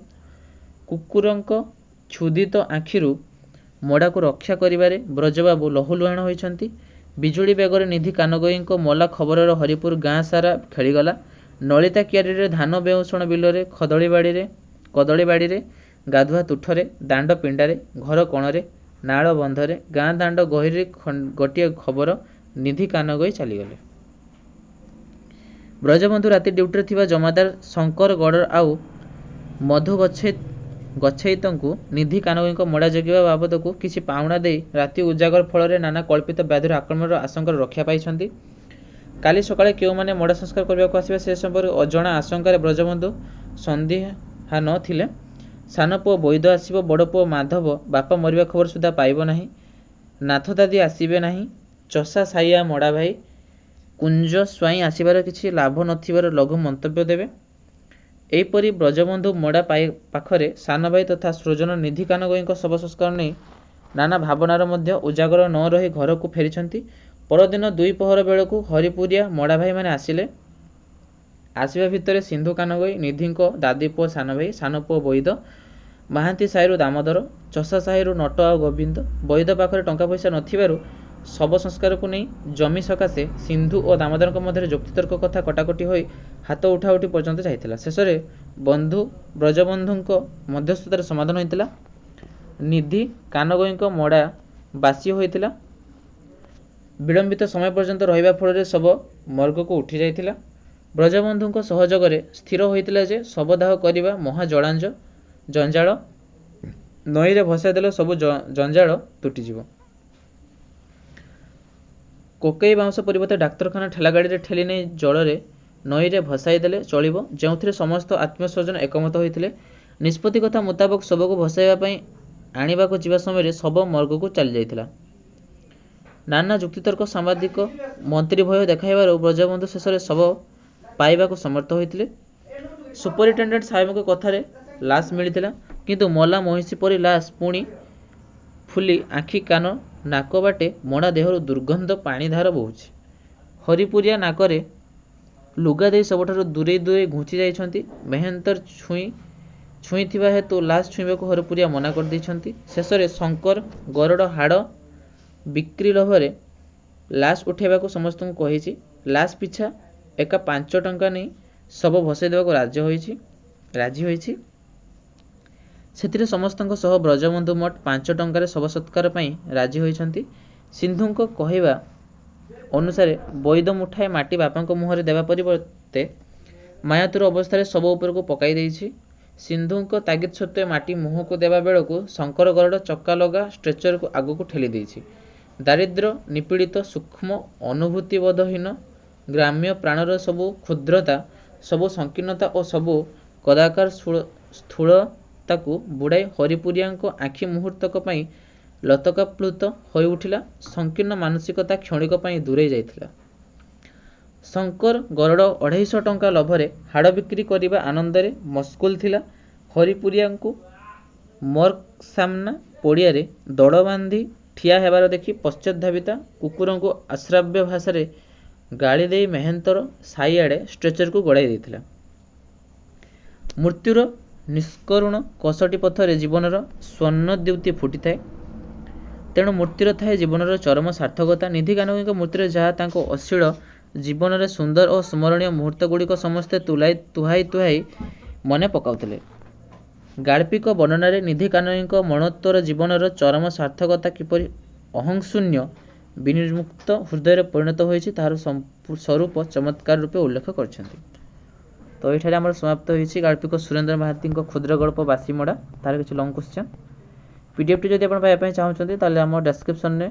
Speaker 1: କୁକୁରଙ୍କ କ୍ଷୁଧିତ ଆଖିରୁ ମଡ଼ାକୁ ରକ୍ଷା କରିବାରେ ବ୍ରଜବାବୁ ଲହୁଲୁହାଣ ହୋଇଛନ୍ତି। ବିଜୁଳି ବେଗରେ ନିଧି କାନଗୋଇଙ୍କ ମଲା ଖବରର ହରିପୁର ଗାଁ ସାରା ଖେଳିଗଲା। ନଳିତା କିଆରୀରେ ଧାନ ବେଉଷଣ ବିଲରେ କଦଳୀ ବାଡ଼ିରେ ଗାଧୁଆ ତୁଠରେ ଦାଣ୍ଡ ପିଣ୍ଡାରେ ଘର କୋଣରେ ନାଳ ବନ୍ଧରେ ଗାଁ ଦାଣ୍ଡ ଗହୀରରେ ଗୋଟିଏ ଖବର ନିଧି କାନଗଇ ଚାଲିଗଲେ। ବ୍ରଜବନ୍ଧୁ ରାତି ଡ୍ୟୁଟିରେ ଥିବା ଜମାଦାର ଶଙ୍କର ଗଡ଼ ଆଉ ମଧୁ ଗଛେଇତଙ୍କୁ ନିଧି କାନଗଇଙ୍କ ମଡ଼ା ଜଗିବା ବାବଦକୁ କିଛି ପାଉଣା ଦେଇ ରାତି ଉଜାଗର ଫଳରେ ନାନା କଳ୍ପିତ ବ୍ୟାଧିର ଆକ୍ରମଣର ଆଶଙ୍କାରୁ ରକ୍ଷା ପାଇଛନ୍ତି। କାଲି ସକାଳେ କେଉଁମାନେ ମଡ଼ା ସଂସ୍କାର କରିବାକୁ ଆସିବେ ସେ ସମ୍ପର୍କରେ ଅଜଣା ଆଶଙ୍କାରେ ବ୍ରଜବନ୍ଧୁ ସନ୍ଦିହାନ ଥିଲେ। ସାନ ପୁଅ ବୈଦ ଆସିବ, ବଡ଼ ପୁଅ ମାଧବ ବାପା ମରିବା ଖବର ସୁଦ୍ଧା ପାଇବ ନାହିଁ, ନାଥ ଦାଦି ଆସିବେ ନାହିଁ, ଚଷା ସାଇଆ ମଡ଼ା ଭାଇ କୁଞ୍ଜ ସ୍ୱାଇଁ ଆସିବାର କିଛି ଲାଭ ନଥିବାର ଲଘୁ ମନ୍ତବ୍ୟ ଦେବେ। ଏହିପରି ବ୍ରଜବନ୍ଧୁ ମଡ଼ା ପାଖରେ ସାନ ଭାଇ ତଥା ସୃଜନ ନିଧି କାନଗଇଙ୍କ ଶବ ସଂସ୍କାର ନେଇ ନାନା ଭାବନାର ମଧ୍ୟ ଉଜାଗର ନ ରହି ଘରକୁ ଫେରିଛନ୍ତି। ପରଦିନ 2 ପହର ବେଳକୁ ହରିପୁରିଆ ମଡ଼ା ଭାଇମାନେ ଆସିଲେ। ଆସିବା ଭିତରେ ସିନ୍ଧୁ କାନଗଇ, ନିଧିଙ୍କ ଦାଦି ପୁଅ ସାନ ଭାଇ, ସାନ ପୁଅ ବୈଦ, ମାହାନ୍ତି ସାହିରୁ ଦାମୋଦର, ଚଷା ସାହିରୁ ନଟ ଆଉ ଗୋବିନ୍ଦ। ବୈଦ ପାଖରେ ଟଙ୍କା ପଇସା ନଥିବାରୁ ଶବ ସଂସ୍କାରକୁ ନେଇ ଜମି ସକାଶେ ସିନ୍ଧୁ ଓ ଦାମୋଦରଙ୍କ ମଧ୍ୟରେ ଯୁକ୍ତିତର୍କ କଥା କଟାକଟି ହୋଇ ହାତ ଉଠାଉଠି ପର୍ଯ୍ୟନ୍ତ ଯାଇଥିଲା। ଶେଷରେ ବ୍ରଜବନ୍ଧୁଙ୍କ ମଧ୍ୟସ୍ଥତାରେ ସମାଧାନ ହୋଇଥିଲା। ନିଧି କାନଗଇଙ୍କ ମଡ଼ା ବାସି ହୋଇଥିଲା। ବିଳମ୍ବିତ ସମୟ ପର୍ଯ୍ୟନ୍ତ ରହିବା ଫଳରେ ଶବ ମର୍ଗକୁ ଉଠି ଯାଇଥିଲା। ବ୍ରଜବନ୍ଧୁଙ୍କ ସହଯୋଗରେ ସ୍ଥିର ହୋଇଥିଲା ଯେ ଶବଦାହ କରିବା ମହା ଜଞ୍ଜାଳ, ନଈରେ ଭସାଇ ଦେଲେ ସବୁ ଜଞ୍ଜାଳ ତୁଟିଯିବ। କୋକେଇ ବାଉଁଶ ପରିବର୍ତ୍ତେ ଡାକ୍ତରଖାନା ଠେଲାଗାଡ଼ିରେ ଠେଲି ନେଇ ଜଳରେ ନଈରେ ଭସାଇ ଦେଲେ ଚଳିବ, ଯେଉଁଥିରେ ସମସ୍ତ ଆତ୍ମୀୟ ସ୍ୱଜନ ଏକମତ ହୋଇଥିଲେ। ନିଷ୍ପତ୍ତି କଥା ମୁତାବକ ଶବକୁ ଭସାଇବା ପାଇଁ ଆଣିବାକୁ ଯିବା ସମୟରେ ଶବ ମର୍ଗକୁ ଚାଲିଯାଇଥିଲା। ନାନା ଯୁକ୍ତିତର୍କ ସାମ୍ବାଦିକ ମନ୍ତ୍ରୀ ଭୟ ଦେଖାଇବାରୁ ବ୍ରଜବନ୍ଧୁ ଶେଷରେ ଶବ ପାଇବାକୁ ସମର୍ଥ ହୋଇଥିଲେ। ସୁପରିଟେଣ୍ଡେଣ୍ଟ ସାହେବଙ୍କ କଥାରେ ଲାଶ ମିଳିଥିଲା, କିନ୍ତୁ ମଲା ମହିଷୀ ପରି ଲାଶ ପୁଣି ଫୁଲି ଆଖି କାନ ନାକ ବାଟେ ମଡ଼ା ଦେହରୁ ଦୁର୍ଗନ୍ଧ ପାଣିଧାର ବହୁଛି। ହରିପୁରିଆ ନାକରେ ଲୁଗା ଦେଇ ସବୁଠାରୁ ଦୂରେଇ ଘୁଞ୍ଚି ଯାଇଛନ୍ତି। ମେହେନ୍ତର ଛୁଇଁଥିବା ହେତୁ ଲାଶ ଛୁଇଁବାକୁ ହରିପୁରିଆ ମନା କରିଦେଇଛନ୍ତି। ଶେଷରେ ଶଙ୍କର ଗରଡ଼ ହାଡ଼ ବିକ୍ରି ଲୋଭରେ ଲାଶ ଉଠାଇବାକୁ ସମସ୍ତଙ୍କୁ କହିଛି। ଲାଶ ପିଛା ଏକା 5 ଟଙ୍କା ନେଇ ଶବ ଭସାଇ ଦେବାକୁ ରାଜି ହୋଇଛି। ସେଥିରେ ସମସ୍ତଙ୍କ ସହ ବ୍ରଜବନ୍ଧୁ ମୋଟ 5 ଟଙ୍କାରେ ଶବ ସତ୍କାର ପାଇଁ ରାଜି ହୋଇଛନ୍ତି। ସିନ୍ଧୁଙ୍କ କହିବା ଅନୁସାରେ ବୈଦ ମୁଠାଏ ମାଟି ବାପାଙ୍କ ମୁହଁରେ ଦେବା ପରିବର୍ତ୍ତେ ମାୟାତୁର ଅବସ୍ଥାରେ ଶବ ଉପରକୁ ପକାଇ ଦେଇଛି। ସିନ୍ଧୁଙ୍କ ତାଗିଦ ସତ୍ତ୍ୱେ ମାଟି ମୁହଁକୁ ଦେବା ବେଳକୁ ଶଙ୍କର ଗରଡ଼ ଚକା ଲଗା ଷ୍ଟ୍ରେଚରକୁ ଆଗକୁ ଠେଲି ଦେଇଛି। ଦାରିଦ୍ର୍ୟ ନିପୀଡ଼ିତ, ସୂକ୍ଷ୍ମ, ଅନୁଭୂତିବୋଧହୀନ ଗ୍ରାମ୍ୟ ପ୍ରାଣର ସବୁ କ୍ଷୁଦ୍ରତା, ସବୁ ସଂକୀର୍ଣ୍ଣତା ଓ ସବୁ କଦାକାର ସ୍ଥୂଳତାକୁ ବୁଡ଼ାଇ ହରିପୁରିଆଙ୍କ ଆଖି ମୁହୂର୍ତ୍ତକ ପାଇଁ ଲତକାପ୍ଲୁତ ହୋଇଉଠିଲା। ସଂକୀର୍ଣ୍ଣ ମାନସିକତା କ୍ଷଣିକ ପାଇଁ ଦୂରେଇ ଯାଇଥିଲା। ଶଙ୍କର ଗରଡ଼ 250 ଟଙ୍କା ଲୋଭରେ ହାଡ଼ ବିକ୍ରି କରିବା ଆନନ୍ଦରେ ମସଗୁଲ ଥିଲା। ହରିପୁରିଆଙ୍କୁ ମର୍ଗ ସାମ୍ନା ପଡ଼ିଆରେ ଦଡ଼ ବାନ୍ଧି ଠିଆ ହେବାର ଦେଖି ପଶ୍ଚାତଧାବିତା କୁକୁରଙ୍କୁ ଅଶ୍ରାବ୍ୟ ଭାଷାରେ ଗାଳି ଦେଇ ମେହେନ୍ତର ସାଇଆଡ଼େ ଷ୍ଟ୍ରେଚରକୁ ଗଡ଼ାଇ ଦେଇଥିଲା। ମୃତ୍ୟୁର ନିଷ୍କରୁଣ କଷଟି ପଥରେ ଜୀବନର ସ୍ୱର୍ଣ୍ଣଦ୍ୟୁତି ଫୁଟିଥାଏ। ତେଣୁ ମୃତ୍ୟୁର ଥାଏ ଜୀବନର ଚରମ ସାର୍ଥକତା। ନିଧି କାନଗଇଙ୍କ ମୃତ୍ୟୁରେ ଯାହା ତାଙ୍କ ଅଶ୍ଳୀଳ ଜୀବନରେ ସୁନ୍ଦର ଓ ସ୍ମରଣୀୟ ମୁହୂର୍ତ୍ତଗୁଡ଼ିକ ସମସ୍ତେ ତୁହାଇ ମନେ ପକାଉଥିଲେ। ଗାଳ୍ପିକ ବର୍ଣ୍ଣନାରେ ନିଧି କାନଗଇଙ୍କ ମରଣୋତ୍ତର ଜୀବନର ଚରମ ସାର୍ଥକତା କିପରି ଅହଂଶୂନ୍ୟ ବିନିର୍ମୁକ୍ତ ହୃଦୟରେ ପରିଣତ ହୋଇଛି ତାହାର ସ୍ୱରୂପ ଚମତ୍କାର ରୂପେ ଉଲ୍ଲେଖ କରିଛନ୍ତି। ତ ଏଠାରେ ଆମର ସମାପ୍ତ ହୋଇଛି ଗାଳ୍ପିକ ସୁରେନ୍ଦ୍ର ମହାନ୍ତିଙ୍କ କ୍ଷୁଦ୍ର ଗଳ୍ପ ବାସିମଡ଼ା, ତାର କିଛି ଲଙ୍ଗ କ୍ୱେଶ୍ଚନ୍। ପିଡିଏଫ୍ଟି ଯଦି ଆପଣ ପାଇବା ପାଇଁ ଚାହୁଁଛନ୍ତି ତାହେଲେ ଆମ ଡେସ୍କ୍ରିପ୍ସନରେ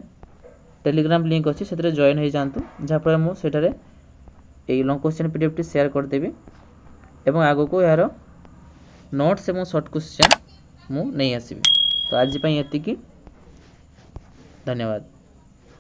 Speaker 1: ଟେଲିଗ୍ରାମ ଲିଙ୍କ୍ ଅଛି, ସେଥିରେ ଜଏନ୍ ହୋଇଯାଆନ୍ତୁ, ଯାହାଫଳରେ ମୁଁ ସେଠାରେ ଏଇ ଲଙ୍ଗ କ୍ୱେଶ୍ଚନ୍ ପିଡିଏଫ୍ଟି ସେୟାର କରିଦେବି ଏବଂ ଆଗକୁ ଏହାର ନୋଟ୍ସ ଏବଂ ସର୍ଟ କ୍ୱେଶ୍ଚନ୍ ମୁଁ ନେଇ ଆସିବି। ତ ଆଜି ପାଇଁ ଏତିକି, ଧନ୍ୟବାଦ।